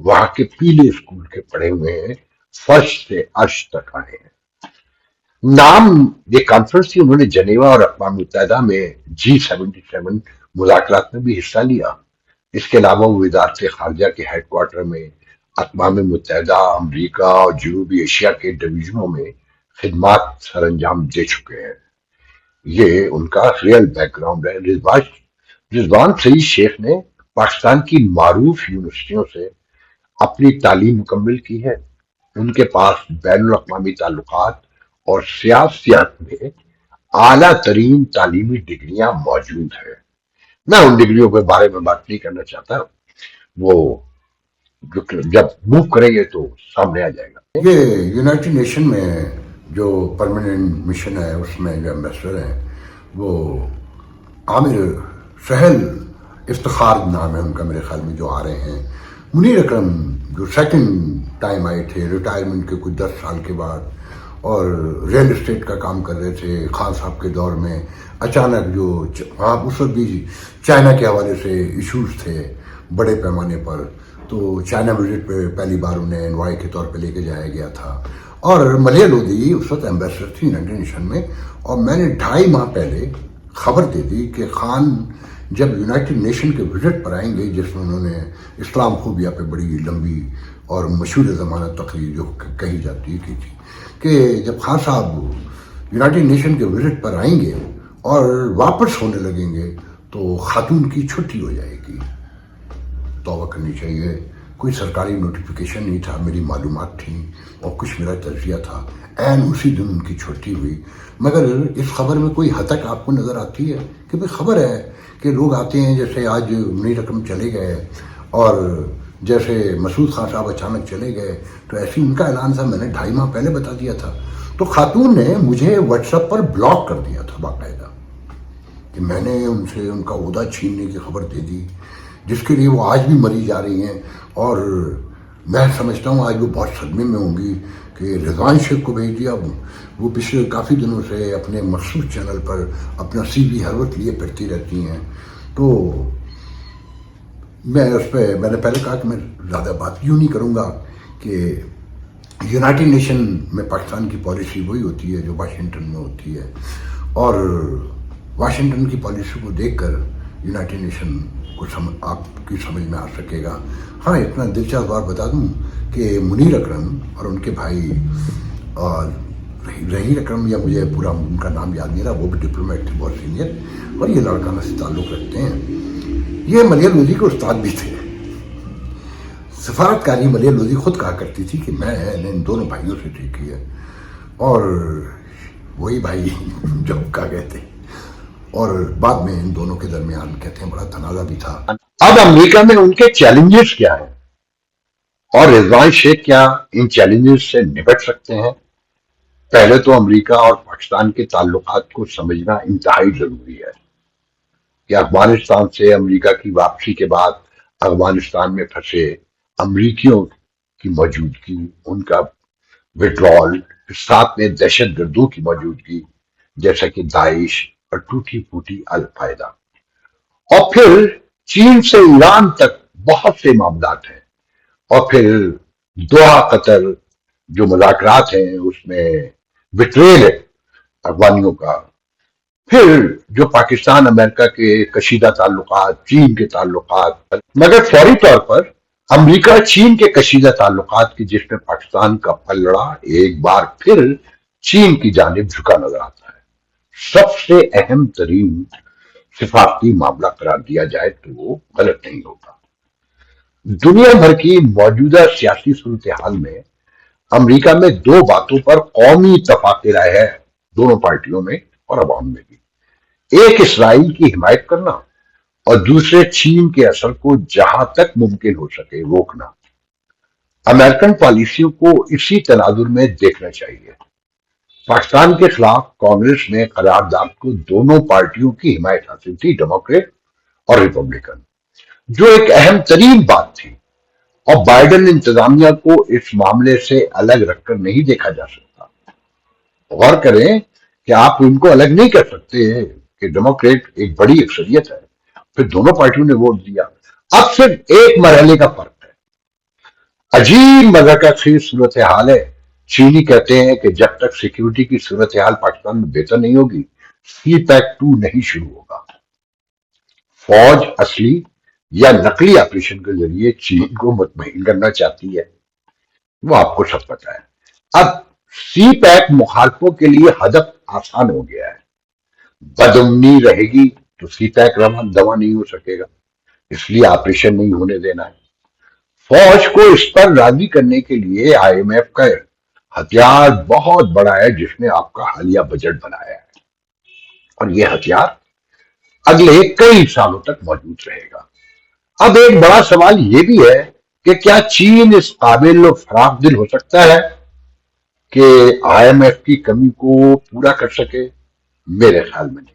وہاں کے پیلے اسکول کے پڑھے ہوئے ہیں، فرش سے عرش تک آئے ہیں۔ نام یہ کانفرنس تھی، انہوں نے جنیوا اور اقوام متحدہ میں G77 مذاکرات میں بھی حصہ لیا۔ اس کے علاوہ وہ وزارت خارجہ کے ہیڈ کوارٹر میں اقوام متحدہ، امریکہ اور جنوبی ایشیا کے ڈویژنوں میں خدمات سر انجام دے چکے ہیں۔ یہ ان کا ریئل بیک گراؤنڈ ہے۔ رضوان سعید شیخ نے پاکستان کی معروف یونیورسٹیوں سے اپنی تعلیم مکمل کی ہے۔ ان کے پاس بین الاقوامی تعلقات اور سیاست میں اعلیٰ ترین تعلیمی ڈگریاں موجود ہیں۔ میں ان ڈگریوں کے بارے میں بات نہیں کرنا چاہتا، وہ جب موو کریں گے تو سامنے آ جائے گا۔ یہ یونائٹڈ نیشن میں جو پرماننٹ مشن ہے اس میں جو ایمبیسڈر ہیں وہ عامر سہل افتخار نام ہے ان کا، میرے خیال میں جو آ رہے ہیں۔ منیر اکرم جو سیکنڈ ٹائم آئے تھے ریٹائرمنٹ کے کچھ 10 سال کے بعد، اور ریئل اسٹیٹ کا کام کر رہے تھے خان صاحب کے دور میں، اچانک جو وہاں اس وقت بھی چائنا کے حوالے سے ایشوز تھے بڑے پیمانے پر، تو چائنا وزٹ پہ پہلی بار انہیں انوائے کے طور پہ لے کے جایا گیا تھا۔ اور ملیہ لودھی اس وقت ایمبیسڈر تھی یونائٹڈ نیشن میں، اور میں نے 2.5 ماہ پہلے خبر دے دی کہ خان جب یونائٹڈ نیشن کے وزٹ پر آئیں گے، جس میں انہوں نے اسلام خوبیہ پہ بڑی لمبی اور مشہور زمانہ تقریر جو کہی جاتی ہے کی تھی، کہ جب خان صاحب یونائٹڈ نیشن کے وزٹ پر آئیں گے اور واپس ہونے لگیں گے تو خاتون کی چھٹی ہو جائے گی۔ توبہ کرنی چاہیے، کوئی سرکاری نوٹیفیکیشن نہیں تھا، میری معلومات تھیں اور کچھ میرا تجزیہ تھا، این اسی دن ان کی چھٹی ہوئی۔ مگر اس خبر میں کوئی حد تک آپ کو نظر آتی ہے کہ بھئی خبر ہے کہ لوگ آتے ہیں، جیسے آج منیر اکرم چلے گئے اور جیسے مسعود خان صاحب اچانک چلے گئے، تو ایسی ان کا اعلان تھا، میں نے 2.5 ماہ پہلے بتا دیا تھا۔ تو خاتون نے مجھے واٹس ایپ پر بلاک کر دیا تھا باقاعدہ، کہ میں نے ان سے ان کا عہدہ چھیننے کی خبر دے دی، جس کے لیے وہ آج بھی مری جا رہی ہیں۔ اور میں سمجھتا ہوں آج وہ بہت صدمے میں ہوں گی کہ رضوان شیخ کو بھیج دیا۔ وہ پچھلے کافی دنوں سے اپنے مخصوص چینل پر اپنا CV ہر وقت لیے پھرتی رہتی ہیں۔ تو میں اس پہ میں نے پہلے کہا کہ میں زیادہ بات یوں نہیں کروں گا کہ یونائٹڈ نیشن میں پاکستان کی پالیسی وہی ہوتی ہے جو واشنگٹن میں ہوتی ہے، اور واشنگٹن کی پالیسی کو دیکھ کر یونائٹڈ نیشن کو آپ کی سمجھ میں آ سکے گا۔ ہاں، اتنا دلچسپ بات بتا دوں کہ منیر اکرم اور ان کے بھائی ظہیر اکرم، یا مجھے پورا ان کا نام یاد نہیں رہا، وہ بھی ڈپلومیٹ تھے بہت سینئر، اور یہ لاڑکانہ سے تعلق رکھتے ہیں۔ یہ ملیہ لودھی کے استاد بھی تھے۔ سفارتکاری ملیہ لودھی خود کہا کرتی تھی کہ میں نے ان دونوں بھائیوں سے سیکھی ہے، اور وہی بھائی جو کہا گئے تھے، اور بعد میں ان دونوں کے درمیان کہتے ہیں بڑا تنازع بھی تھا۔ اب امریکہ میں ان کے چیلنجز کیا ہیں اور رضوان شیخ کیا ان چیلنجز سے نپٹ سکتے ہیں؟ پہلے تو امریکہ اور پاکستان کے تعلقات کو سمجھنا انتہائی ضروری ہے کہ افغانستان سے امریکہ کی واپسی کے بعد افغانستان میں پھنسے امریکیوں کی موجودگی، ان کا وڈرال، ساتھ میں دہشت گردوں کی موجودگی جیسا کہ داعش اور ٹوٹی پھوٹی القاعدہ، اور پھر چین سے ایران تک بہت سے معاملات ہیں، اور پھر دوحہ قطر جو مذاکرات ہیں اس میں بٹریل ہے افغانیوں کا، پھر جو پاکستان امریکہ کے کشیدہ تعلقات، چین کے تعلقات، مگر فوری طور پر امریکہ چین کے کشیدہ تعلقات کی جس میں پاکستان کا پلڑا ایک بار پھر چین کی جانب جھکا نظر آتا ہے۔ سب سے اہم ترین سفارتی معاملہ قرار دیا جائے تو وہ غلط نہیں ہوگا۔ دنیا بھر کی موجودہ سیاسی صورتحال میں امریکہ میں 2 باتوں پر قومی اتفاق رائے ہے، دونوں پارٹیوں میں اور عوام میں بھی۔ ایک، اسرائیل کی حمایت کرنا، اور دوسرے، چین کے اثر کو جہاں تک ممکن ہو سکے روکنا۔ امریکن پالیسیوں کو اسی تناظر میں دیکھنا چاہیے۔ پاکستان کے خلاف کانگریس میں قرارداد کو دونوں پارٹیوں کی حمایت حاصل تھی، ڈیموکریٹ اور ریپبلکن، جو ایک اہم ترین بات تھی، اور بائیڈن انتظامیہ کو اس معاملے سے الگ رکھ کر نہیں دیکھا جا سکتا۔ غور کریں کہ آپ ان کو الگ نہیں کر سکتے کہ ڈیموکریٹ ایک بڑی اکثریت ہے، پھر دونوں پارٹیوں نے ووٹ دیا۔ اب صرف ایک مرحلے کا فرق ہے، عجیب مذاکرات خیز صورتحال ہے. چینی کہتے ہیں کہ جب تک سیکیورٹی کی صورتحال پاکستان میں بہتر نہیں ہوگی سی پیک 2 نہیں شروع ہوگا. فوج اصلی یا نقلی آپریشن کے ذریعے چین کو مطمئن کرنا چاہتی ہے، وہ آپ کو سب پتا ہے. اب سی پیک مخالفوں کے لیے ہدف آسان ہو گیا ہے. بدامنی رہے گی تو سی پیک دوا نہیں ہو سکے گا، اس لیے آپریشن نہیں ہونے دینا ہے. فوج کو اس پر راضی کرنے کے لیے آئی ایم ایف کا ہتھیار بہت بڑا ہے جس نے آپ کا حالیہ بجٹ بنایا ہے، اور یہ ہتھیار اگلے کئی سالوں تک موجود رہے گا. اب ایک بڑا سوال یہ بھی ہے کہ کیا چین اس قابل و فراخ دل ہو سکتا ہے کہ آئی ایم ایف کی کمی کو پورا کر سکے؟ میرے خیال میں نہیں.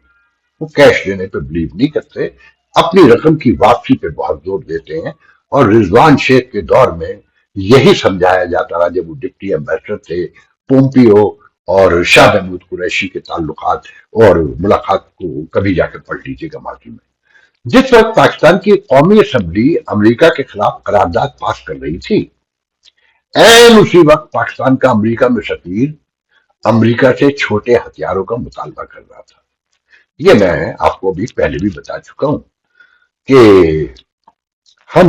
وہ کیش دینے پہ بلیو نہیں کرتے، اپنی رقم کی واپسی پہ بہت زور دیتے ہیں. اور رضوان شیخ کے دور میں یہی سمجھایا جاتا رہا جب وہ ڈپٹی ایمبیسڈر تھے. پومپیو اور شاہ محمود قریشی کے تعلقات اور ملاقات کو کبھی جا کے پڑھ لیجیے گا ماضی میں. جس وقت پاکستان کی قومی اسمبلی امریکہ کے خلاف قرارداد پاس کر رہی تھی، این اسی وقت پاکستان کا امریکہ میں سفیر امریکہ سے چھوٹے ہتھیاروں کا مطالبہ کر رہا تھا. یہ میں آپ کو بھی پہلے بھی بتا چکا ہوں کہ ہم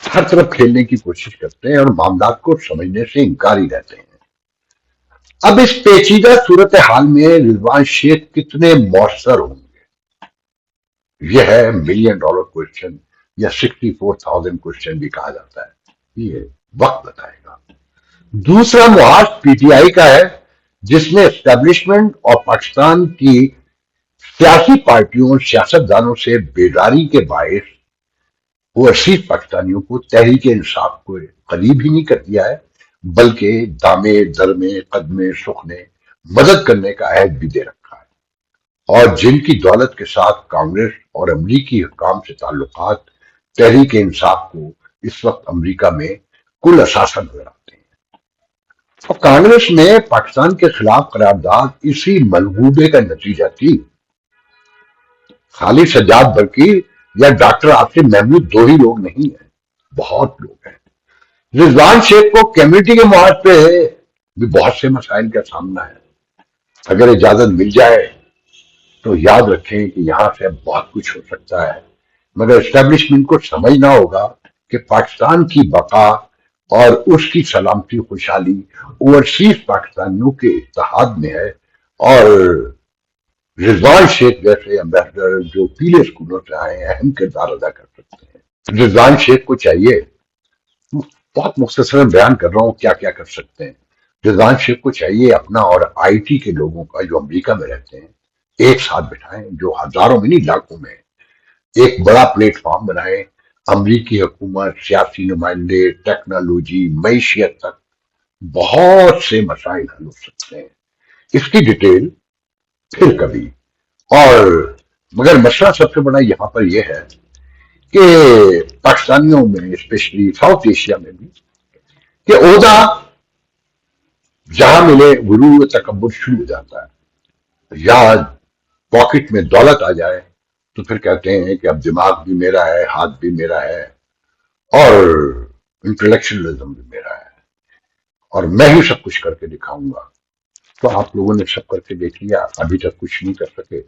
ہر طرف کھیلنے کی کوشش کرتے ہیں اور معاملات کو سمجھنے سے انکاری رہتے ہیں. اب اس پیچیدہ صورتحال میں رضوان شیخ کتنے مؤثر ہوں گے، یہ ہے $1,000,000 کوشچن یا 64,000 کوشچن بھی کہا جاتا ہے. یہ وقت بتائے گا. دوسرا محاذ پی ٹی آئی کا ہے، جس نے اسٹیبلشمنٹ اور پاکستان کی سیاسی پارٹیوں اور سیاست دانوں سے بیداری کے باعث اوورسیز پاکستانیوں کو تحریک انصاف کو قریب ہی نہیں کر دیا ہے، بلکہ دامے درمے قدمے سخنے مدد کرنے کا عہد بھی دے رکھا ہے. اور جن کی دولت کے ساتھ کانگریس اور امریکی حکام سے تعلقات تحریک انصاف کو اس وقت امریکہ میں کل اثاثہ نظر آتے ہیں. اور کانگریس میں پاکستان کے خلاف قرارداد اسی ملغوبے کا نتیجہ تھی. خالی سجاد برقی یا ڈاکٹر عاصم محمود دو ہی لوگ نہیں ہیں، بہت لوگ ہیں. رضوان شیخ کو کمیونٹی کے محاذ پہ بھی بہت سے مسائل کا سامنا ہے. اگر اجازت مل جائے تو یاد رکھیں کہ یہاں سے بہت کچھ ہو سکتا ہے، مگر اسٹیبلشمنٹ کو سمجھنا ہوگا کہ پاکستان کی بقا اور اس کی سلامتی خوشحالی اوورسیز پاکستانیوں کے اتحاد میں ہے. اور رضوان شیخ جیسے امبیسڈر جو پیلے اسکولوں سے آئے ہیں اہم کردار ادا کر سکتے ہیں. رضوان شیخ کو چاہیے، بہت مختصراً بیان کر رہا ہوں کیا کیا کر سکتے ہیں. رضوان شیخ کو چاہیے اپنا اور آئی ٹی کے لوگوں کا جو امریکہ میں رہتے ہیں ایک ساتھ بٹھائیں، جو ہزاروں میں نہیں لاکھوں میں ایک بڑا پلیٹ فارم بنائیں. امریکی حکومت، سیاسی نمائندے، ٹیکنالوجی، معیشت تک بہت سے مسائل حل ہو سکتے ہیں. اس کی ڈیٹیل پھر کبھی. اور مگر مسئلہ سب سے بڑا یہاں پر یہ ہے کہ پاکستانیوں میں اسپیشلی ساؤتھ ایشیا میں بھی کہ عہدہ جہاں ملے غرور و تکبر شروع ہو جاتا ہے. یا پاکٹ میں دولت آ جائے تو پھر کہتے ہیں کہ اب دماغ بھی میرا ہے، ہاتھ بھی میرا ہے، اور انٹلیکچوئلزم بھی میرا ہے، اور میں ہی سب کچھ کر کے دکھاؤں گا. تو آپ لوگوں نے سب کر کے دیکھ لیا، ابھی تک کچھ نہیں کر سکے.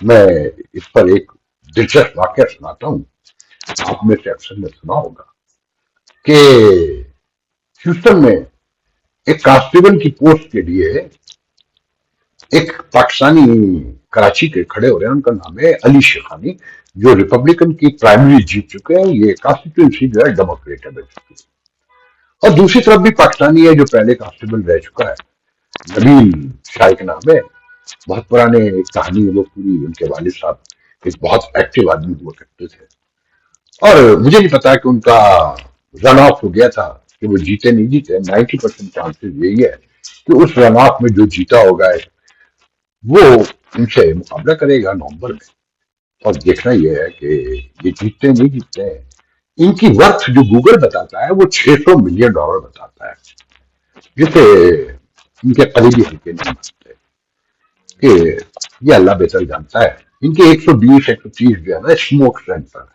میں اس پر ایک دلچسپ واقعہ سناتا ہوں. آپ میں سے اکثر نے سنا ہوگا کہ ہیوسٹن میں ایک کانسٹیبل کی پوسٹ کے لیے ایک پاکستانی کراچی کے کھڑے ہو رہے ہیں. ان کا نام ہے علی شیخانی، جو ریپبلکن کی پرائمری جیت چکے ہیں. یہ کانسٹیٹوئنسی جو ہے ڈیموکریٹ ہے بیسیکلی. اور دوسری طرف بھی پاکستانی ہے جو پہلے کانسٹیبل رہ چکا ہے، نبیل شاہ کے نام ہے. بہت پرانے کہانی ہے وہ پوری. ان کے والد صاحب ایک بہت ایکٹیو آدمی ہوا کرتے تھے، اور مجھے نہیں پتا کہ ان کا رن آف ہو گیا تھا کہ وہ جیتے نہیں جیتے. 90% چانسز یہی ہے کہ اس رن آف میں جو جیتا ہوگا وہ ان سے مقابلہ کرے گا نومبر میں. اور دیکھنا یہ ہے کہ یہ جیتتے نہیں جیتتے ہیں. ان کی ورتھ جو گوگل بتاتا ہے وہ $600 ملین بتاتا ہے، جسے ان کے قریبی حلقے نہیں مانتے کہ یہ اللہ بہتر جانتا ہے. ان کے 120 130 جو ہے نا اسموک سینسر ہے.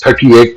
38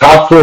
₹700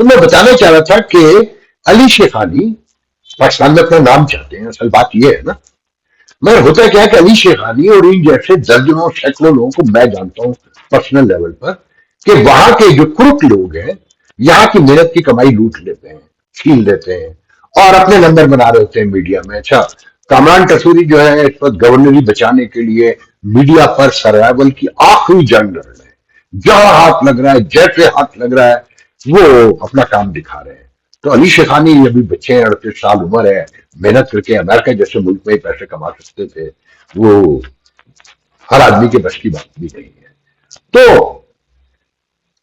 تو میں بتانا چاہ رہا تھا کہ علی شیخانی پاکستان میں اپنا نام چاہتے ہیں، اصل بات یہ ہے نا، مگر ہوتا کیا ہے کہ علی شیخانی اور ان جیسے درجنوں سینکڑوں لوگوں کو میں جانتا ہوں پرسنل لیول پر، کہ وہاں کے جو کرپ لوگ ہیں یہاں کی محنت کی کمائی لوٹ لیتے ہیں، چھین لیتے ہیں اور اپنے نمبر بنا رہے ہوتے ہیں میڈیا میں. اچھا، کامران کسوری جو ہے اس وقت گورنری بچانے کے لیے میڈیا پر سروائیول کی آخری جنگ لڑ رہے ہیں، جہاں ہاتھ لگ رہا ہے جیسے ہاتھ لگ رہا ہے وہ اپنا کام دکھا رہے ہیں. تو علی شیخانی ابھی بچے ہیں، 38 سال عمر ہے، محنت کر کے امریکہ جیسے ملک میں ہی پیسے کما سکتے تھے، وہ ہر آدمی کے بس کی بات بھی نہیں ہے. تو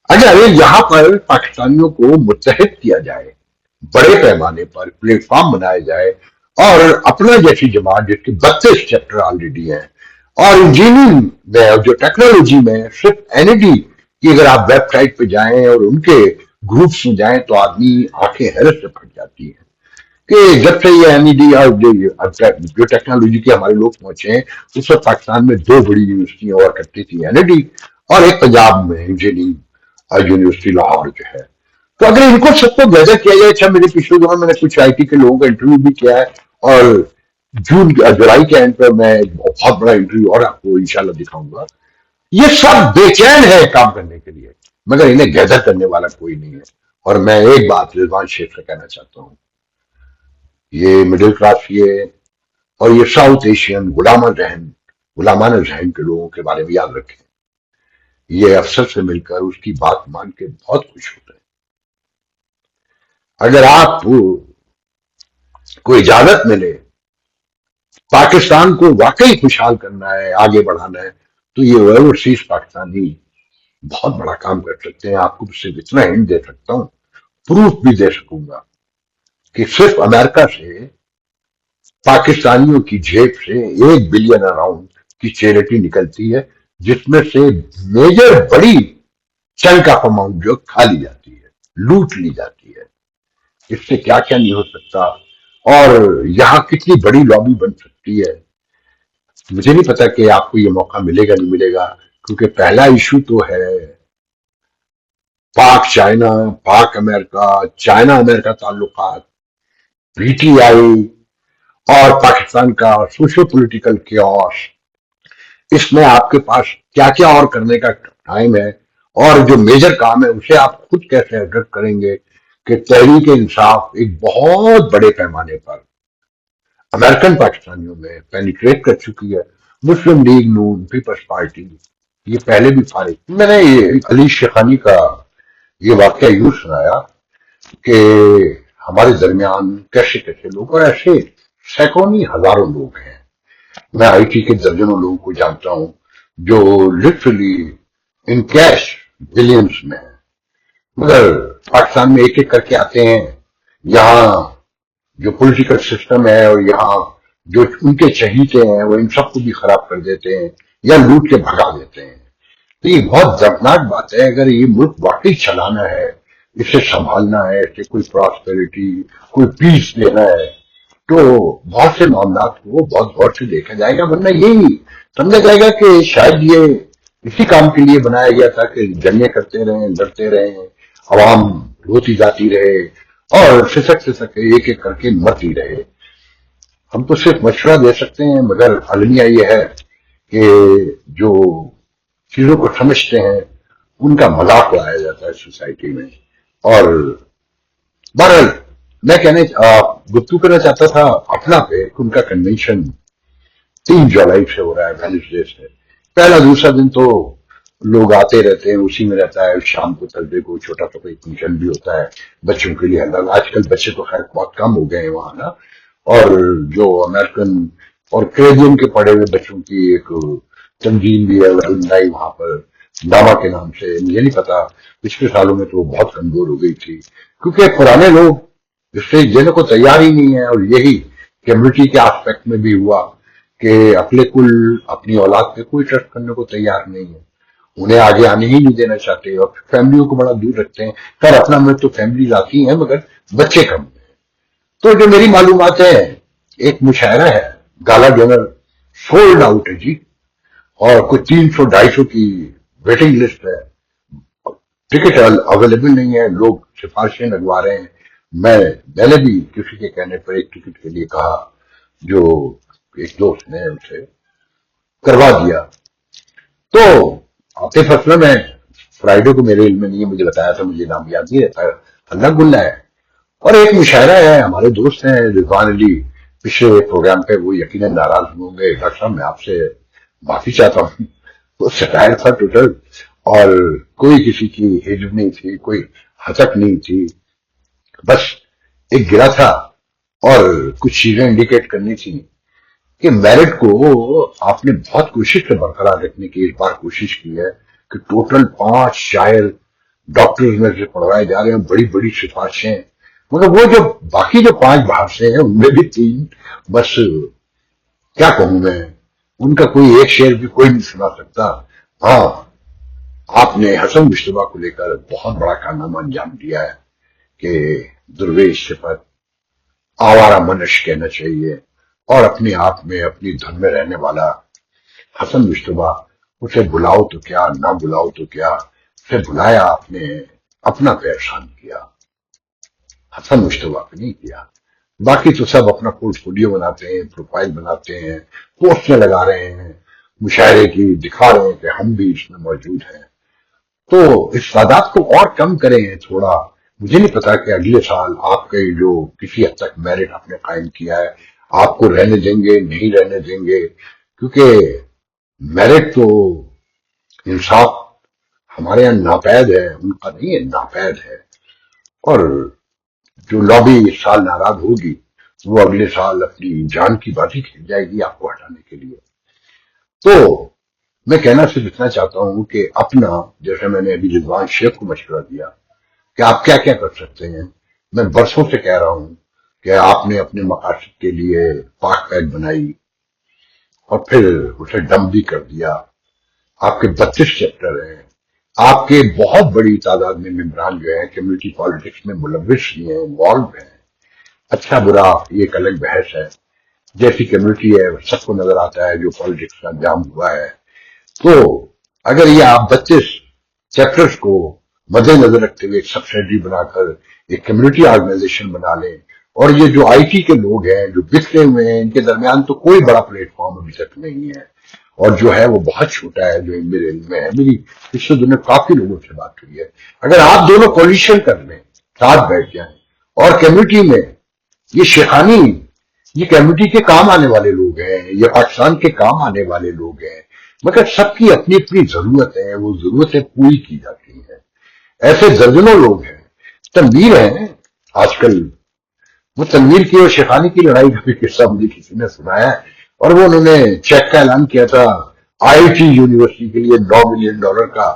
اگر یہاں پر پاکستانیوں کو متحد کیا جائے، بڑے پیمانے پر پلیٹ فارم بنایا جائے، اور اپنا جیسی جماعت جس کے 32 چیپٹر آلریڈی ہیں، اور انجینئرنگ میں اور جو ٹیکنالوجی میں صرف این ای ڈی کی اگر آپ ویب سائٹ پہ جائیں اور ان کے گروپس میں جائیں تو آدمی آنکھیں حیرت سے پھٹ جاتی ہیں کہ جب سے یہ این ای ڈی اور جو ٹیکنالوجی کے ہمارے لوگ پہنچے ہیں، اس وقت پاکستان میں 2 بڑی یونیورسٹیاں ہوا کرتی تھی، این ای ڈی اور ایک پنجاب میں انجینئرنگ یونیورسٹی لاہور جو ہے. تو اگر ان کو سب کو گیدر کیا جائے. اچھا، میرے پچھلے دنوں میں نے کچھ آئی ٹی کے لوگوں کا انٹرویو بھی کیا ہے، اور جولائی کے اینڈ پر میں بہت بڑا انٹرویو اور آپ کو انشاءاللہ دکھاؤں گا. یہ سب بے چین ہے کام کرنے کے لیے، مگر انہیں گیدر کرنے والا کوئی نہیں ہے. اور میں ایک بات رضوان شیخ سے کہنا چاہتا ہوں، یہ مڈل کلاس اور یہ ساؤتھ ایشین غلامانہ ذہن کے لوگوں کے بارے میں یاد رکھیں. یہ افسر سے مل کر اس کی بات مان کے بہت خوش ہوتے ہیں. اگر آپ کو اجازت ملے پاکستان کو واقعی خوشحال کرنا ہے، آگے بڑھانا ہے، تو یہ اوورسیز پاکستانی بہت بڑا کام کر سکتے ہیں. آپ کو صرف اتنا ہنٹ دے سکتا ہوں، پروف بھی دے سکوں گا کہ صرف امریکہ سے پاکستانیوں کی جیب سے 1 بلین اراؤنڈ کی چیریٹی نکلتی ہے، جس میں سے میجر بڑی چنک آف اماؤنٹ جو کھا لی جاتی ہے، لوٹ لی جاتی ہے. اس سے کیا کیا نہیں ہو سکتا، اور یہاں کتنی بڑی لابی بن سکتی ہے. مجھے نہیں پتا کہ آپ کو یہ موقع ملے گا نہیں ملے گا، کیونکہ پہلا ایشو تو ہے پاک چائنا، پاک امریکہ، چائنا امریکہ تعلقات، پی ٹی آئی اور پاکستان کا سوشل پولیٹیکل کیوس. اس میں آپ کے پاس کیا کیا اور کرنے کا ٹائم ہے، اور جو میجر کام ہے اسے آپ خود کیسے ایڈریس کریں گے کہ تحریک انصاف ایک بہت بڑے پیمانے پر امریکن پاکستانیوں میں پینیٹریٹ کر چکی ہے. مسلم لیگ نون، پیپلز پارٹی یہ پہلے بھی فارغ. میں نے یہ علی شیخانی کا یہ واقعہ یوں سنایا کہ ہمارے درمیان کیسے کیسے لوگ، اور ایسے سینکڑوں نہیں ہزاروں لوگ ہیں. میں آئی ٹی کے درجنوں لوگوں کو جانتا ہوں جو لٹرلی ان کیش بلینز میں ہیں، مگر پاکستان میں ایک ایک کر کے آتے ہیں. یہاں جو پولیٹیکل سسٹم ہے اور یہاں جو ان کے چہیتے ہیں وہ ان سب کو بھی خراب کر دیتے ہیں یا لوٹ کے بھگا دیتے ہیں. تو یہ بہت دردناک بات ہے. اگر یہ ملک واقعی چلانا ہے، اسے سنبھالنا ہے، اسے کوئی پراسپیرٹی، کوئی پیس دینا ہے، تو بہت سے معاملات کو بہت غور سے دیکھا جائے گا. ورنہ یہی سمجھا جائے گا کہ شاید یہ اسی کام کے لیے بنایا گیا تھا کہ جنگیں کرتے رہیں، لڑتے رہیں، عوام روتی جاتی رہے اور سسک سسک ایک ایک کر کے مرتی رہے. ہم تو صرف مشورہ دے سکتے ہیں، مگر المیہ یہ ہے کہ جو چیزوں کو سمجھتے ہیں ان کا مذاق اڑایا جاتا ہے سوسائٹی میں. اور بہرحال میں گفتگو کرنا چاہتا تھا اپنا پہ. ان کا کنونشن 3 جولائی سے ہو رہا ہے، وینسڈے سے. پہلا دوسرا دن تو لوگ آتے رہتے ہیں، اسی میں رہتا ہے. شام کو تھرسڈے کو چھوٹا سا کوئی فنکشن بھی ہوتا ہے بچوں کے لیے. آج کل بچے تو خیر بہت کم ہو گئے ہیں وہاں نا، اور جو امریکن اور کیریبین کے پڑے ہوئے بچوں کی ایک تنظیم بھی ہے المنائی وہاں پر ناما کے نام سے. مجھے نہیں پتا، پچھلے سالوں میں تو بہت کمزور ہو گئی تھی، کیونکہ پرانے لوگ اس سے دینے کو تیار ہی نہیں ہے. اور یہی کمیونٹی کے آسپیکٹ میں بھی ہوا کہ اپنے کل اپنی اولاد پہ کوئی ٹرسٹ کرنے کو تیار نہیں ہے، انہیں آگے آنے ہی نہیں دینا چاہتے، اور فیملیوں کو بڑا دور رکھتے ہیں. خیر اپنا میں تو فیملیز آتی ہیں مگر بچے کم ہیں. تو جو میری معلومات ہے، ایک مشاعرہ ہے گالا ڈنر سولڈ آؤٹ ہے جی، اور کوئی 300-250 کی ویٹنگ لسٹ ہے. ٹکٹ اویلیبل نہیں ہے، لوگ سفارشیں لگوا رہے ہیں. میں نے بھی کسی کے کہنے پر ایک ٹکٹ کے لیے کہا، جو ایک دوست نے اسے کروا دیا. تو عاطف اسلم ہے، فرائیڈے کو میرے علم میں نہیں ہے، مجھے بتایا تھا، مجھے نام یاد نہیں رہتا، اللہ گلہ ہے. اور ایک مشاعرہ ہے، ہمارے دوست ہیں رضوان علی، پچھلے پروگرام پہ وہ یقیناً ناراض ہوں گے، ڈاکٹر صاحب میں آپ سے معافی چاہتا ہوں. وہ سٹائر تھا ٹوٹل، اور کوئی کسی کی ہجب نہیں تھی، کوئی ہتک نہیں تھی، بس ایک گرا تھا. اور کچھ چیزیں انڈیکیٹ کرنی تھی کہ میرٹ کو آپ نے بہت کوشش سے برقرار رکھنے کی اس بار کوشش کی ہے، کہ ٹوٹل 5 شاعر ڈاکٹر میں سے پڑھوائے جا رہے ہیں، بڑی بڑی سفارشیں. مگر وہ جو باقی جو 5 باہر سے ہیں ان میں بھی 3، بس کیا کہوں میں، ان کا کوئی ایک شعر بھی کوئی نہیں سنا سکتا. ہاں، آپ نے حسن مشتبہ کو لے کر بہت بڑا کارنامہ انجام دیا ہے کہ درویش صفت آوارہ منش کہنا چاہیے، اور اپنے آپ میں اپنی دھن میں رہنے والا حسن مشتبہ، اسے بلاؤ تو کیا، نہ بلاؤ تو کیا، اسے بلایا آپ نے، اپنا پہ احسان کیا، حسن مشتبہ پہ نہیں کیا. باقی تو سب اپنا پورٹ فولیو بناتے ہیں، پروفائل بناتے ہیں، پوسٹیں لگا رہے ہیں، مشاعرے کی دکھا رہے ہیں کہ ہم بھی اس میں موجود ہیں. تو اس تعداد کو اور کم کریں تھوڑا. مجھے نہیں پتا کہ اگلے سال آپ کے جو کسی حد تک میرٹ آپ نے قائم کیا ہے، آپ کو رہنے دیں گے نہیں رہنے دیں گے، کیونکہ میرٹ تو انصاف ہمارے یہاں ناپید ہے، ان کا نہیں ہے، ناپید ہے. اور جو لابی اس سال ناراض ہوگی، وہ اگلے سال اپنی جان کی بازی کھیل جائے گی آپ کو ہٹانے کے لیے. تو میں کہنا صرف اتنا چاہتا ہوں کہ اپنا، جیسے میں نے ابھی رضوان شیخ کو مشورہ دیا کہ آپ کیا کیا کر سکتے ہیں، میں برسوں سے کہہ رہا ہوں کہ آپ نے اپنے مقاصد کے لیے پاک پیک بنائی اور پھر اسے ڈم بھی کر دیا. آپ کے 32 چیپٹر ہیں، آپ کے بہت بڑی تعداد میں ممبران جو ہیں کمیونٹی پالیٹکس میں ملوث بھی ہیں، انوالو ہیں. اچھا برا یہ ایک الگ بحث ہے، جیسی کمیونٹی ہے سب کو نظر آتا ہے جو پالیٹکس کا انجام ہوا ہے. تو اگر یہ آپ 32 چیپٹرز کو مد نظر رکھتے ہوئے ایک سبسیڈری بنا کر ایک کمیونٹی آرگنائزیشن بنا لیں، اور یہ جو آئی ٹی کے لوگ ہیں جو بکھرے ہوئے ہیں، ان کے درمیان تو کوئی بڑا پلیٹ فارم ابھی تک نہیں ہے، اور جو ہے وہ بہت چھوٹا ہے، جو میرے علم میں ہے، میری پچھلے دنوں کافی لوگوں سے بات ہوئی ہے. اگر آپ دونوں کولیشن کر لیں، ساتھ بیٹھ جائیں، اور کمیونٹی میں یہ شیخانی، یہ کمیونٹی کے کام آنے والے لوگ ہیں، یہ پاکستان کے کام آنے والے لوگ ہیں، مگر سب کی اپنی اپنی ضرورت ہے، وہ ضرورتیں پوری کی جاتی ہیں. ایسے درجنوں لوگ ہیں. تنویر ہیں آج کل، وہ تنویر کی اور شیخانی کی لڑائی کا بھی قصہ مجھے کسی نے سنایا ہے، اور وہ انہوں نے چیک کا اعلان کیا تھا آئی ٹی یونیورسٹی کے لیے $9 ملین کا.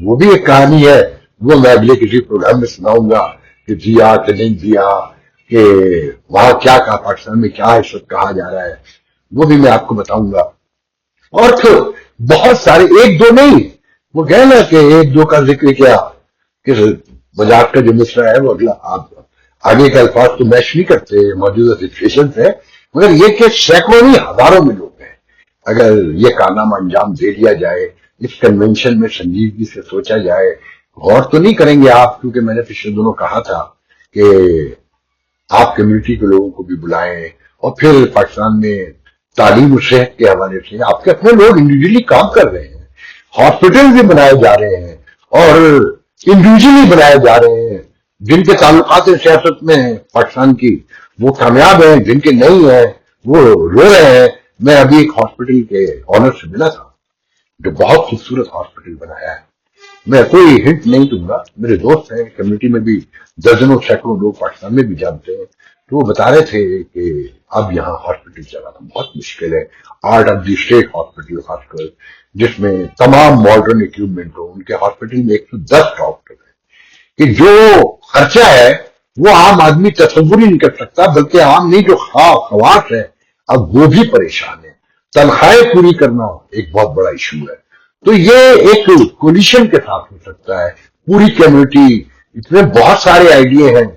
وہ بھی ایک کہانی ہے، وہ میں اگلے کسی پروگرام میں سناؤں گا کہ دیا کہ نہیں دیا، کہ وہاں کیا کہا، پاکستان میں کیا اس وقت کہا جا رہا ہے، وہ بھی میں آپ کو بتاؤں گا. اور پھر بہت سارے، ایک دو نہیں، وہ کہہ نا کہ ایک دو کا ذکر کیا کہ وزارت کا جو مصرع ہے وہ اگلا، آپ آگے کے الفاظ تو میچ نہیں کرتے موجودہ سچویشن سے، مگر یہ کہ سینکڑوں نہیں ہزاروں میں لوگ ہیں. اگر یہ کارنامہ انجام دے دیا جائے، اس کنونشن میں سنجیدگی سے سوچا جائے، غور تو نہیں کریں گے آپ، کیونکہ میں نے پچھلے دنوں کہا تھا کہ آپ کمیونٹی کے لوگوں کو بھی بلائیں، اور پھر پاکستان میں تعلیم و صحت کے حوالے سے آپ کے اپنے لوگ انڈیویجلی کام کر رہے ہیں، ہاسپٹل بھی بنائے جا رہے ہیں، اور انڈیویجلی بنائے جا رہے ہیں. جن کے تعلقات سیاست میں پاکستان کی وہ کامیاب ہیں، جن کے نہیں ہیں وہ رو رہے ہیں. میں ابھی ایک ہاسپٹل کے آنر سے ملا تھا جو بہت خوبصورت ہاسپٹل بنایا ہے. میں کوئی ہنٹ نہیں دوں گا، میرے دوست ہیں کمیونٹی میں بھی، درجنوں سینکڑوں لوگ پاکستان میں بھی جانتے ہیں. تو وہ بتا رہے تھے کہ اب یہاں ہاسپٹل چلانا بہت مشکل ہے، art of the state hospital خاص کر، جس میں تمام ماڈرن اکوپمنٹ ہو. ان کے ہاسپٹل میں 110 ڈاکٹر ہیں، کہ جو خرچہ ہے وہ عام آدمی تصور ہی نہیں کر سکتا، بلکہ عام نہیں، جو خواص ہے اب وہ بھی پریشان ہے. تنخواہیں پوری کرنا ایک بہت بڑا ایشو ہے. تو یہ ایک کولیشن کے ساتھ ہو سکتا ہے، پوری کمیونٹی، اتنے بہت سارے آئیڈیا ہیں،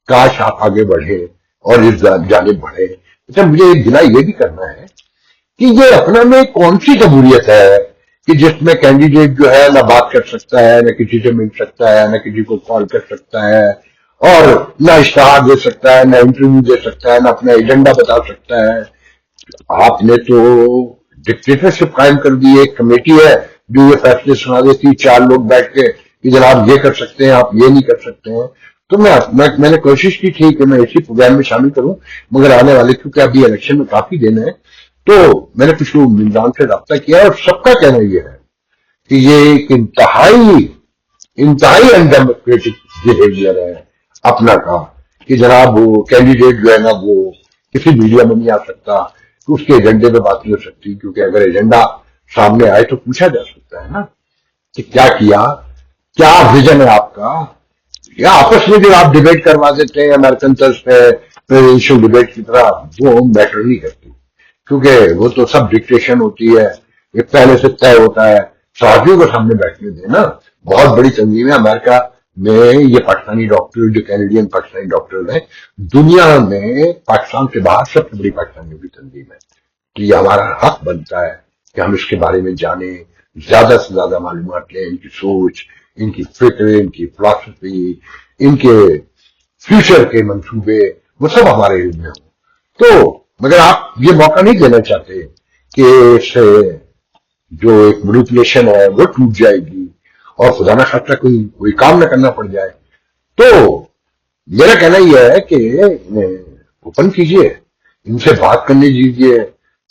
کاش آپ آگے بڑھے اور اس جانب بڑھے. اچھا، مجھے ایک گلہ یہ بھی کرنا ہے کہ یہ اپنا میں کون سی جمہوریت ہے کہ جس میں کینڈیڈیٹ جو ہے نہ بات کر سکتا ہے، نہ کسی سے مل سکتا ہے، نہ کسی کو کال کر سکتا ہے، اور نہ اشتہار دے سکتا ہے، نہ انٹرویو دے سکتا ہے، نہ اپنا ایجنڈا بتا سکتا ہے. آپ نے تو ڈکٹیٹرشپ قائم کر دی. ایک کمیٹی ہے جو یہ فیصلے سنا دیتی، 4 لوگ بیٹھ کے کہ جناب یہ کر سکتے ہیں، آپ یہ نہیں کر سکتے ہیں. تو میں نے کوشش کی تھی کہ میں اسی پروگرام میں شامل کروں، مگر آنے والے کیونکہ ابھی الیکشن میں کافی دن ہے تو میں نے کچھ ممبران سے رابطہ کیا، اور سب کا کہنا یہ ہے کہ یہ ایک انتہائی انڈیموکریٹک بہیویئر ہے اپنا کا، کہ جناب وہ کینڈیڈیٹ جو ہے نا وہ کسی میڈیا میں نہیں آ سکتا، کہ اس کے ایجنڈے پہ بات نہیں ہو سکتی، کیونکہ اگر ایجنڈا سامنے آئے تو پوچھا جا سکتا ہے نا کہ کیا ویژن ہے آپ کا. یا آپس میں جو آپ ڈیبیٹ کروا دیتے ہیں امریکن طرز پہ پریزیڈنشل ڈیبیٹ کی طرح، وہ میٹر نہیں کرتی، کیونکہ وہ تو سب ڈکٹیشن ہوتی ہے، یہ پہلے سے طے ہوتا ہے. صحافیوں کو سامنے بیٹھنے دیں نا. بہت بڑی تنظیم ہے امریکہ میں یہ پاکستانی ڈاکٹر جو کینیڈین پاکستانی ڈاکٹر ہیں، دنیا میں پاکستان سے باہر سب سے بڑی پاکستانیوں کی تنظیم ہے. تو یہ ہمارا حق بنتا ہے کہ ہم اس کے بارے میں جانیں، زیادہ سے زیادہ معلومات لیں، ان کی سوچ، ان کی فکر، ان کی فلسفی، ان کے فیوچر کے منصوبے، وہ سب ہمارے علم میں ہوں. تو مگر آپ یہ موقع نہیں دینا چاہتے کہ اس سے جو ایک مینیپولیشن ہے وہ ٹوٹ جائے گی اور خدا نہ خاصہ کوئی کام نہ کرنا پڑ جائے. تو میرا کہنا یہ ہے کہ انہیں اوپن کیجیے، ان سے بات کرنے دیجیے،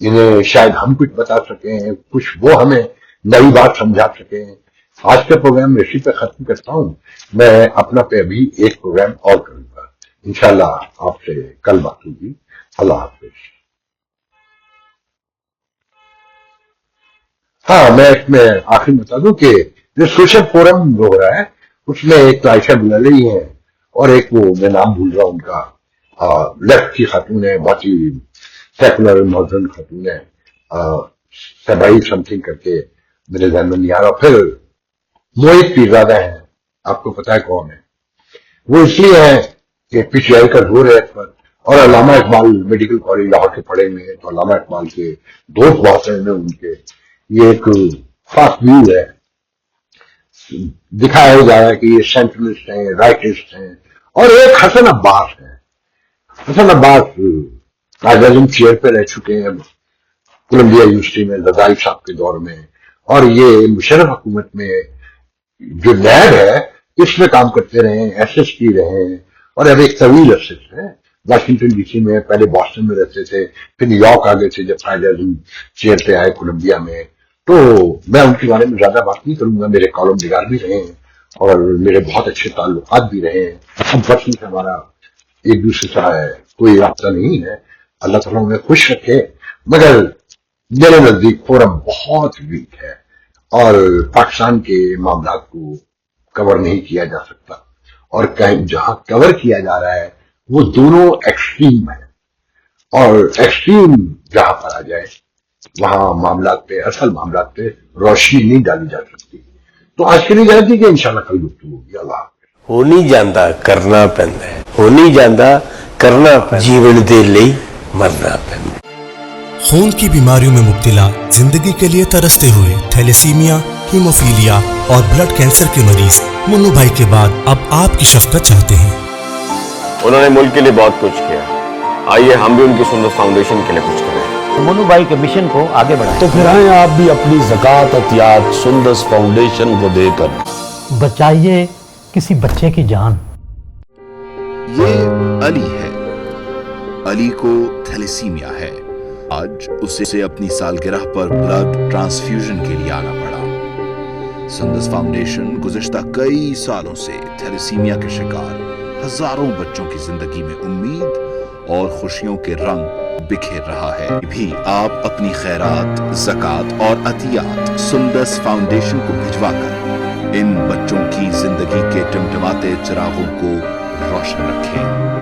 انہیں شاید ہم کچھ بتا سکیں، کچھ وہ ہمیں نئی بات سمجھا سکیں. آج کا پروگرام میں اسی پہ ختم کرتا ہوں. میں اپنا پہ ابھی ایک پروگرام اور کروں گا، انشاءاللہ آپ سے کل بات ہوگی. اللہ حافظ. ہاں میں آخر بتا دوں کہ جو سوشل فورم ہو رہا ہے اس میں ایک تو عائشہ بلالی ہے اور ایک وہ میں نام بھول رہا ہوں ان کا، لیفٹ کی خاتون ہے، بہت ہی سیکولر ماڈرن خاتون ہے، سبائی سم تھنگ کر کے میرے ذہن میں نہیں آ رہا. پھر موہت پیرزادہ ہیں، آپ کو پتا ہے کون ہے. وہ اس لیے ہے کہ پی ٹی آئی کا زور ہے اس پر، اور علامہ اقبال میڈیکل کالج لاہور کے پڑھے ہوئے ہیں، تو علامہ اقبال کے دوست بہت ہیں ان کے. یہ ایک خاص ویو ہے، دکھایا جا رہا ہے کہ یہ سینٹرلسٹ ہیں، رائٹسٹ ہیں. اور ایک حسن عباس ہے. حسن عباس قائد اعظم چیئر پہ رہ چکے ہیں کولمبیا یونیورسٹی میں رضائی صاحب کے دور میں، اور یہ مشرف حکومت میں جو نیب ہے اس میں کام کرتے رہے ہیں، ایس ایس پی رہے ہیں، اور اب ایک طویل عرصے سے واشنگٹن ڈی سی میں، پہلے بoston میں رہتے تھے، پھر نیو یارک آ گئے تھے جب قائد اعظم چیئر پہ آئے کولمبیا میں. تو میں ان کے بارے میں زیادہ بات نہیں کروں گا، میرے کالم نگار بھی رہے ہیں اور میرے بہت اچھے تعلقات بھی رہے ہیں. ہم پرسنل سے ہمارا ایک دوسرے سے کوئی رابطہ نہیں ہے، اللہ تعالیٰ ہمیں خوش رکھے. مگر میرے نزدیک فورم بہت ویک ہے اور پاکستان کے معاملات کو کور نہیں کیا جا سکتا، اور کہیں جہاں کور کیا جا رہا ہے وہ دونوں ایکسٹریم ہیں، اور ایکسٹریم جہاں پر آ جائے وہاں معاملات پہ، اصل معاملات پہ روشنی نہیں ڈالی جا سکتی. تو آج کے لیے جانتی کہ انشاءاللہ کل گفتگو ہوگی. اللہ حافظ. ہو نہیں جاندا کرنا پیندا ہے، ہو نہیں جاندا کرنا پیندا، جیون دے لئی مرنا پیندا. خون کی بیماریوں میں مبتلا، زندگی کے لیے ترستے ہوئے تھیلیسیمیا، ہیموفیلیا اور بلڈ کینسر کے مریض منو بھائی کے بعد اب آپ کی شفقت چاہتے ہیں. انہوں نے ملک کے لیے بہت کچھ کیا، آئیے ہم بھی ان کی سندس فاؤنڈیشن کے لیے کچھ کریں. منو بھائی کے مشن کو آگے بڑھائیں. تو پھر آئیں آپ بھی اپنی زکوٰۃ عطیات سندس فاؤنڈیشن کو دے کر بچائیے کسی بچے کی جان. یہ علی ہے. علی کو تھیلیسیمیا ہے. آج اسے اپنی سالگرہ پر بلڈ ٹرانسفیوژن کے لیے آنا پڑا. سندس فاؤنڈیشن گزشتہ کئی سالوں سے تھیلیسیمیا کے شکار ہزاروں بچوں کی زندگی میں امید اور خوشیوں کے رنگ بکھیر رہا ہے. بھی آپ اپنی خیرات، زکوٰۃ اور عطیات سندس فاؤنڈیشن کو بھجوا کر ان بچوں کی زندگی کے ٹمٹماتے چراغوں کو روشن رکھیں.